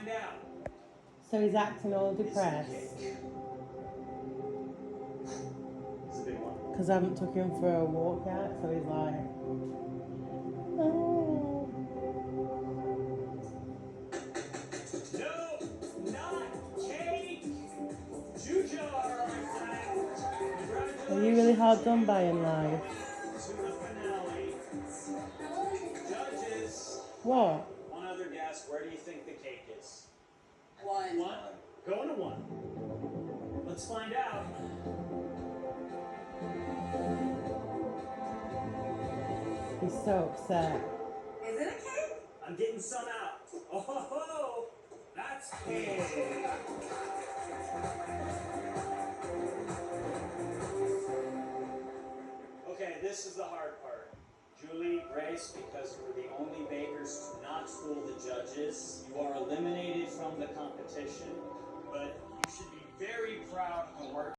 find out. So he's acting all depressed. It's a big one. Because I haven't took him for a walk yet, so he's like... Oh. No, not cake. Juju, all right, Are you really hard done by in life? to the finale. Judges. What? One other guess. Where do you think the cake is? One. One. Going to one. Let's find out. He's so upset. Is it a cake? I'm getting some out. Oh, ho, ho. That's cake. Okay, this is the hard part. Julie, Grace, because you were the only bakers to not fool the judges, you are eliminated from the competition, but you should be